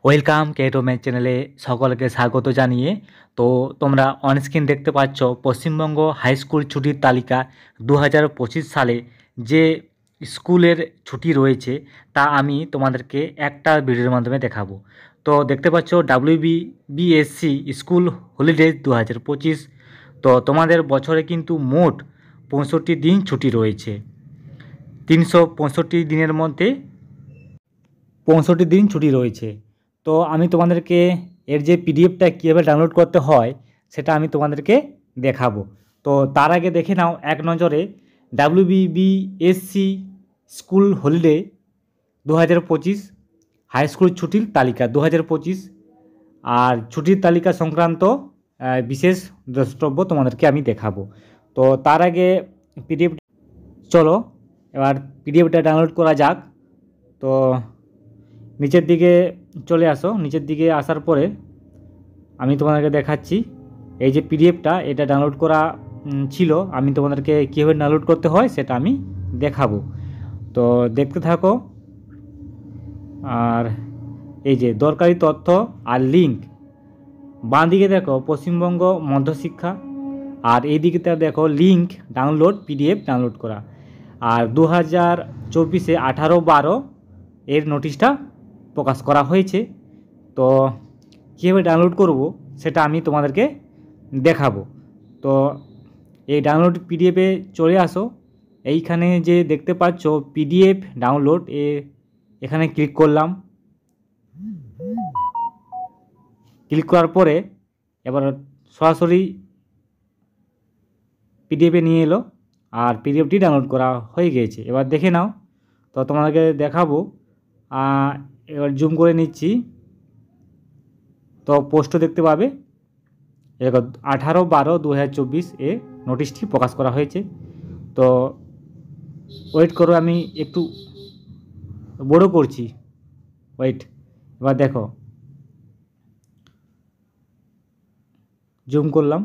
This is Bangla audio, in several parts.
ওয়েলকাম কেটো ম্যাথ চ্যানেলে সকলকে স্বাগত জানিয়ে। তো তোমরা অনস্ক্রিন দেখতে পাচ্ছ পশ্চিমবঙ্গ হাই স্কুল ছুটির তালিকা 2025 সালে যে স্কুলের ছুটি রয়েছে তা আমি তোমাদেরকে একটা ভিডিওর মাধ্যমে দেখাবো। তো দেখতে পাচ্ছ WBSC স্কুল হলিডেজ 2025। তো তোমাদের বছরে কিন্তু মোট 65 দিন ছুটি রয়েছে। 365 দিনের মধ্যে 65 দিন ছুটি রয়েছে। তো আমি তোমাদেরকে এর যে পিডিএফটা কীভাবে ডাউনলোড করতে হয় সেটা আমি তোমাদেরকে দেখাবো। তো তার আগে দেখে নাও এক নজরে WBSC school holiday 2025 high school ছুটির তালিকা 2025 আর ছুটির তালিকা সংক্রান্ত বিশেষ দ্রষ্টব্য তোমাদেরকে আমি দেখাবো। তো তার আগে পিডিএফ চলো এবার পিডিএফটা ডাউনলোড করা যাক। তো নিচের দিকে চলে আসো। নিচের দিকে আসার পরে আমি তোমাদেরকে দেখাচ্ছি এই যে পিডিএফটা এটা ডাউনলোড করা ছিল, আমি তোমাদেরকে কীভাবে ডাউনলোড করতে হয় সেটা আমি দেখাবো। তো দেখতে থাকো। আর এই যে দরকারি তথ্য আর লিঙ্ক, বাঁ দিকে দেখো পশ্চিমবঙ্গ মধ্যশিক্ষা, আর এই দিকে দেখো লিঙ্ক ডাউনলোড পিডিএফ ডাউনলোড করা। আর 2024-এ 18/12 এর নোটিশটা প্রকাশ করা হয়েছে। তো কীভাবে ডাউনলোড করব সেটা আমি তোমাদেরকে দেখাবো। তো এই ডাউনলোড পিডিএফে চলে আসো। এইখানে যে দেখতে পাচ্ছ পিডিএফ ডাউনলোড এখানে ক্লিক করলাম। ক্লিক করার পরে এবার সরাসরি পিডিএফে নিয়ে এলো আর পিডিএফটি ডাউনলোড করা হয়ে গিয়েছে। এবার দেখে নাও। তো তোমাদেরকে দেখাবো। এবার জুম করে নিচ্ছি। তো পোস্টও দেখতে পাবে। এরকম 18/12/2024 এ নোটিশটি প্রকাশ করা হয়েছে। তো ওয়েট করো, আমি একটু বড় করছি, ওয়েট। এবার দেখো জুম করলাম,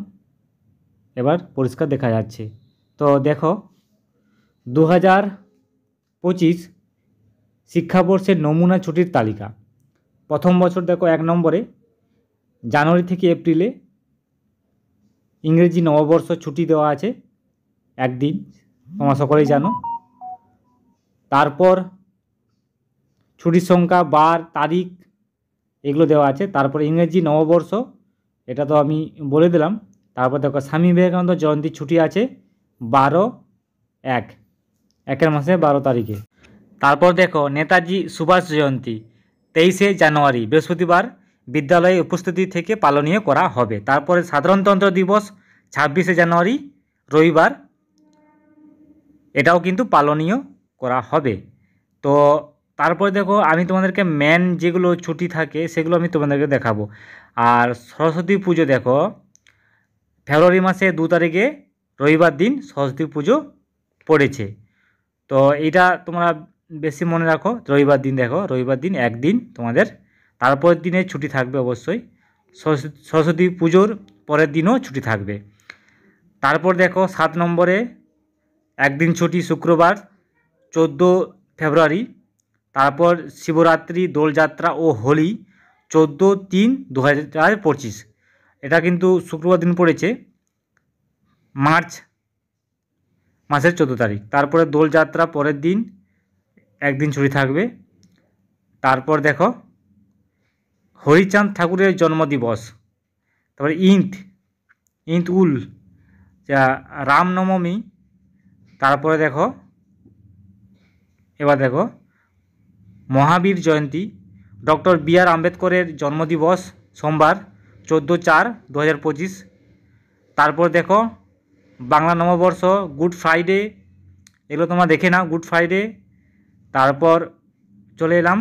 এবার পরিষ্কার দেখা যাচ্ছে। তো দেখো 2025 শিক্ষাবর্ষের নমুনা ছুটির তালিকা। প্রথম বছর দেখো 1 নম্বরে জানুয়ারি থেকে এপ্রিলে ইংরেজি নববর্ষ ছুটি দেওয়া আছে একদিন, তোমরা সকলেই জানো। তারপর ছুটির সংখ্যা, বার, তারিখ এগুলো দেওয়া আছে। তারপর ইংরেজি নববর্ষ, এটা তো আমি বলে দিলাম। তারপর দেখো স্বামী বিবেকানন্দ জয়ন্তী ছুটি আছে 12/1, 1 মাসে 12 তারিখে। তারপর দেখো নেতাজি সুভাষ জয়ন্তী 23শে জানুয়ারি বৃহস্পতিবার বিদ্যালয়ে উপস্থিতি থেকে পালনীয় করা হবে। তারপরে সাধারণতন্ত্র দিবস 26শে জানুয়ারি রবিবার, এটাও কিন্তু পালনীয় করা হবে। তো তারপরে দেখো আমি তোমাদেরকে মেন যেগুলো ছুটি থাকে সেগুলো আমি তোমাদেরকে দেখাবো। আর সরস্বতী পুজো দেখো ফেব্রুয়ারি মাসে 2 তারিখে রবিবার দিন সরস্বতী পুজো পড়েছে। তো এইটা তোমরা বেশি মনে রাখো। রবিবার দিন দেখো, রবিবার দিন একদিন তোমাদের, তারপরের দিনে ছুটি থাকবে অবশ্যই। সরস্বতী পুজোর পরের দিনও ছুটি থাকবে। তারপর দেখো 7 নম্বরে একদিন ছুটি শুক্রবার 14 ফেব্রুয়ারি। তারপর শিবরাত্রি, দোলযাত্রা ও হোলি 14/3/2025, এটা কিন্তু শুক্রবার দিন পড়েছে, মার্চ মাসের 14 তারিখ। তারপরে দোলযাত্রা পরের দিন একদিন ছুটি থাকবে। তারপর দেখো হরিচাঁদ ঠাকুরের জন্মদিবস। তারপরে ঈদ উল রামনবমী। তারপরে দেখো এবার দেখো মহাবীর জয়ন্তী, ডক্টর বি.আর. আম্বেদকরের জন্মদিবস সোমবার 14/4/2025। তারপর দেখো বাংলা নববর্ষ, গুড ফ্রাইডে, এগুলো তোমরা দেখে নাও, গুড ফ্রাইডে। তারপর চলে এলাম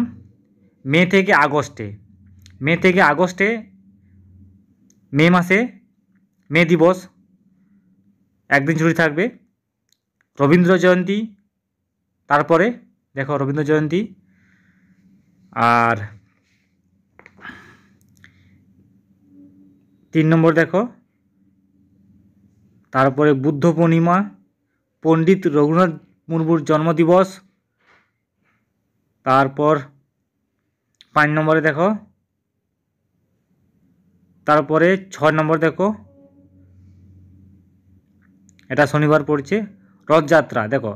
মে থেকে আগস্টে। মে মাসে মে দিবস একদিন ছুটি থাকবে। রবীন্দ্র জয়ন্তী, তারপরে দেখো রবীন্দ্র জয়ন্তী। আর 3 নম্বর দেখো তারপরে বুদ্ধ পূর্ণিমা, পণ্ডিত রঘুনাথ মুর্মুর জন্মদিবস। তারপর 5 নম্বরে দেখো তারপরে 6 নম্বর দেখো, এটা শনিবার পড়ছে। রথযাত্রা দেখো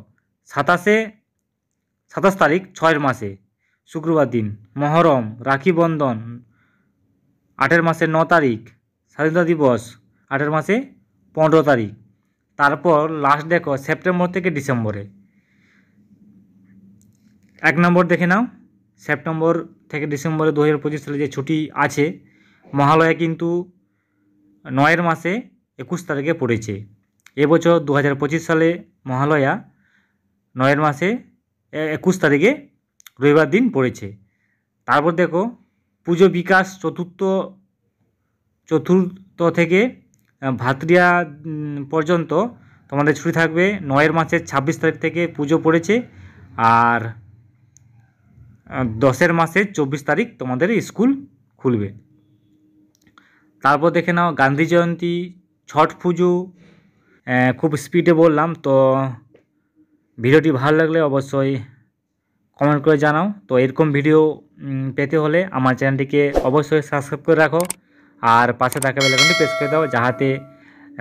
27 তারিখ 6 মাসে শুক্রবার দিন। মহরম, রাখি বন্ধন 8 মাসের 9 তারিখ। স্বাধীনতা দিবস 8 মাসে 15 তারিখ। তারপর লাস্ট দেখো সেপ্টেম্বর থেকে ডিসেম্বরে। 1 নম্বর দেখে নাও, সেপ্টেম্বর থেকে ডিসেম্বরে 2025 সালে যে ছুটি আছে, মহালয়া কিন্তু 9 মাসে 21 তারিখে পড়েছে। এবছর 2025 সালে মহালয়া 9 মাসে 21 তারিখে রবিবার দিন পড়েছে। তারপর দেখো পুজো বিকাশ চতুর্থ থেকে ভাতৃয়া পর্যন্ত তোমাদের ছুটি থাকবে। 9 মাসের 26 তারিখ থেকে পুজো পড়েছে, আর 10 মাসের 24 তারিখ তোমাদের স্কুল খুলবে। তারপর দেখে নাও গান্ধী জয়ন্তী, ছট পুজো। খুব স্পিডে বললাম, তো ভিডিওটি ভালো লাগলে অবশ্যই কমেন্ট করে জানাও। তো এরকম ভিডিও পেতে হলে আমার চ্যানেলটিকে অবশ্যই সাবস্ক্রাইব করে রাখো, আর পাশে থাকা বেল আইকনটি প্রেস করে দাও, যাতে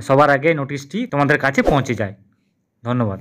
সবার আগে নোটিশটি তোমাদের কাছে পৌঁছে যায়। ধন্যবাদ।